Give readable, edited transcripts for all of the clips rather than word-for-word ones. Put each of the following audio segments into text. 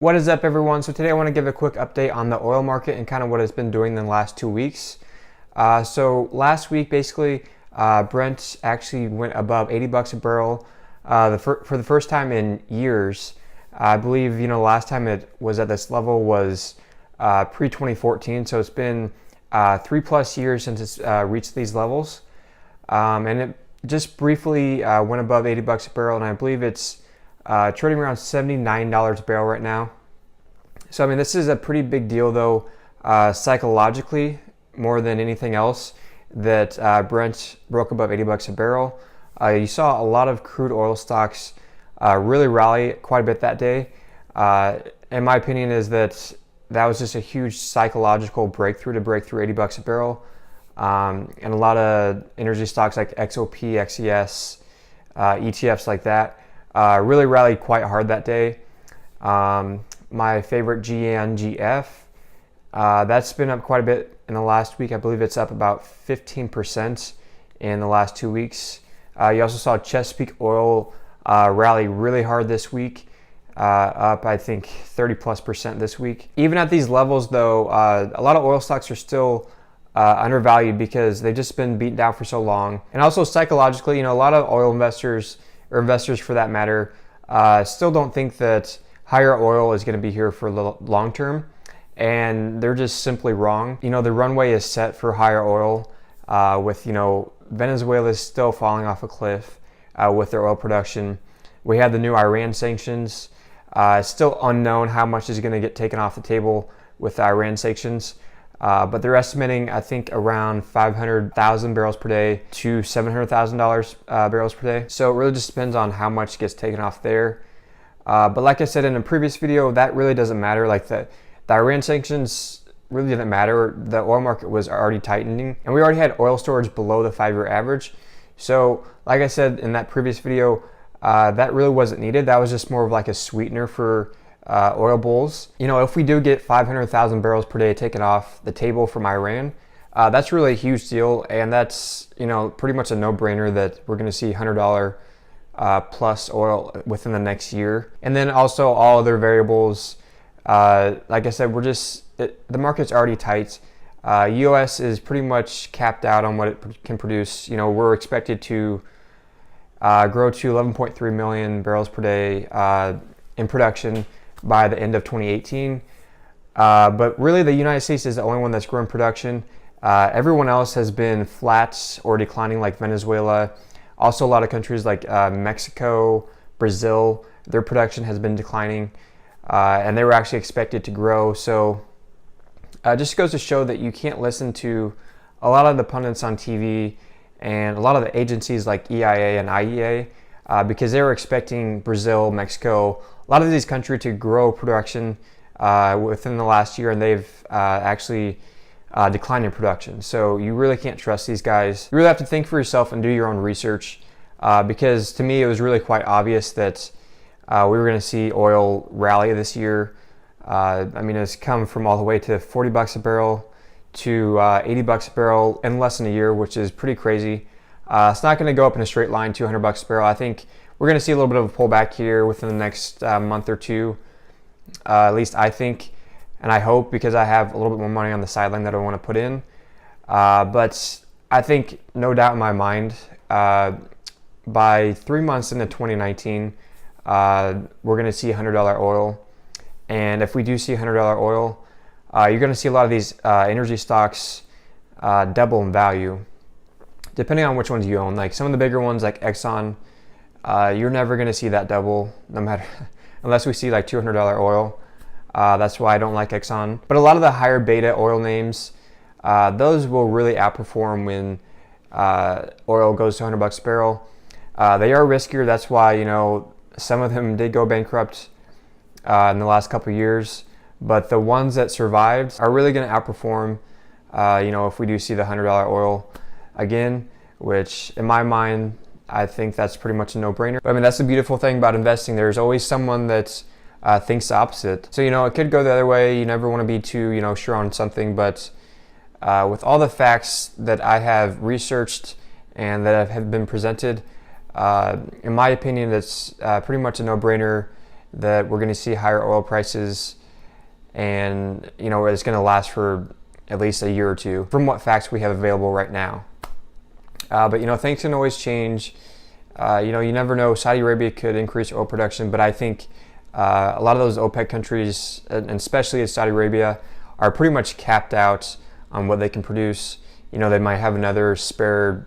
What is up, everyone? So today I want to give a quick update on the oil market and kind of what it's been doing in the last 2 weeks. So last week, basically, Brent actually went above 80 bucks a barrel for the first time in years. I believe, last time it was at this level was pre-2014. So it's been 3+ years since it's reached these levels. And it just briefly went above 80 bucks a barrel, and I believe it's trading around $79 a barrel right now. So, I mean, this is a pretty big deal, though, psychologically, more than anything else, that Brent broke above 80 bucks a barrel. You saw a lot of crude oil stocks really rally quite a bit that day. And my opinion is that was just a huge psychological breakthrough to break through 80 bucks a barrel. And a lot of energy stocks like XOP, XES, ETFs like that really rallied quite hard that day. My favorite GNGF, that's been up quite a bit in the last week. I believe it's up about 15% in the last 2 weeks. You also saw Chesapeake Oil rally really hard this week, up I think 30+% this week. Even at these levels, though, a lot of oil stocks are still undervalued because they've just been beaten down for so long. And also psychologically, a lot of oil investors, or investors for that matter, still don't think that higher oil is going to be here for the long term, and they're just simply wrong. The runway is set for higher oil, with Venezuela is still falling off a cliff with their oil production. We had the new Iran sanctions. It's still unknown how much is going to get taken off the table with the Iran sanctions. But they're estimating, I think, around 500,000 barrels per day to $700,000 barrels per day. So it really just depends on how much gets taken off there. But like I said in a previous video, that really doesn't matter. Like the Iran sanctions really didn't matter. The oil market was already tightening, and we already had oil storage below the 5-year average. So like I said in that previous video, that really wasn't needed. That was just more of like a sweetener for oil bulls. If we do get 500,000 barrels per day taken off the table from Iran, that's really a huge deal, and that's pretty much a no-brainer that we're going to see $100 plus oil within the next year. And then also all other variables, like I said, the market's already tight. US is pretty much capped out on what it can produce. We're expected to grow to 11.3 million barrels per day in production by the end of 2018. But really the United States is the only one that's growing production. Everyone else has been flat or declining, like Venezuela. Also a lot of countries like Mexico, Brazil, their production has been declining, and they were actually expected to grow. So it just goes to show that you can't listen to a lot of the pundits on TV and a lot of the agencies like EIA and IEA, because they were expecting Brazil, Mexico, a lot of these countries to grow production within the last year, and they've actually declined in production. So you really can't trust these guys. You really have to think for yourself and do your own research, because to me it was really quite obvious that we were going to see oil rally this year. I mean, it's come from all the way to 40 bucks a barrel to 80 bucks a barrel in less than a year, which is pretty crazy. It's not going to go up in a straight line to 100 bucks a barrel. I think we're going to see a little bit of a pullback here within the next month or two, at least I think, and I hope, because I have a little bit more money on the sideline that I want to put in. But I think, no doubt in my mind, by 3 months into 2019, we're going to see $100 oil. And if we do see $100 oil, you're going to see a lot of these energy stocks double in value, depending on which ones you own. Like some of the bigger ones like Exxon, you're never going to see that double, no matter unless we see like $200 oil. That's why I don't like Exxon. But a lot of the higher beta oil names, those will really outperform when oil goes to 100 bucks a barrel. They are riskier. That's why some of them did go bankrupt in the last couple of years. But the ones that survived are really going to outperform. If we do see the $100 oil again, which in my mind, I think that's pretty much a no-brainer. I mean, that's the beautiful thing about investing. There's always someone that thinks the opposite. So, it could go the other way. You never want to be too, sure on something. But with all the facts that I have researched and that have been presented, in my opinion, it's pretty much a no-brainer that we're going to see higher oil prices, and it's going to last for at least a year or two from what facts we have available right now. But things can always change. You never know. Saudi Arabia could increase oil production, but I think a lot of those OPEC countries, and especially Saudi Arabia, are pretty much capped out on what they can produce. They might have another spare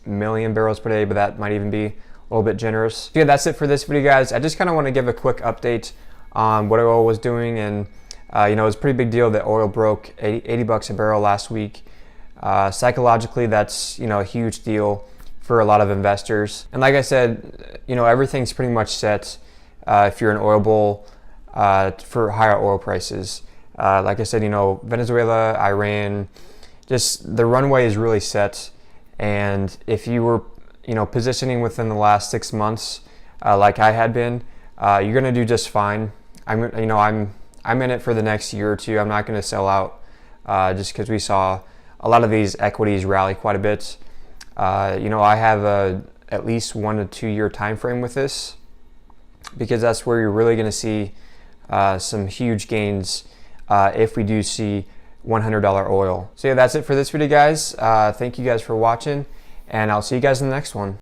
million barrels per day, but that might even be a little bit generous. Yeah, that's it for this video, guys. I just kind of want to give a quick update on what oil was doing, and it was a pretty big deal that oil broke 80 bucks a barrel last week. Psychologically, that's a huge deal for a lot of investors. And like I said, everything's pretty much set if you're an oil bull for higher oil prices. Like I said, Venezuela, Iran, just the runway is really set. And if you were, positioning within the last 6 months, like I had been, you're gonna do just fine. I'm in it for the next year or two. I'm not gonna sell out just because we saw a lot of these equities rally quite a bit. I have at least 1 to 2 year time frame with this, because that's where you're really gonna see some huge gains if we do see $100 oil. So yeah, that's it for this video, guys. Thank you guys for watching, and I'll see you guys in the next one.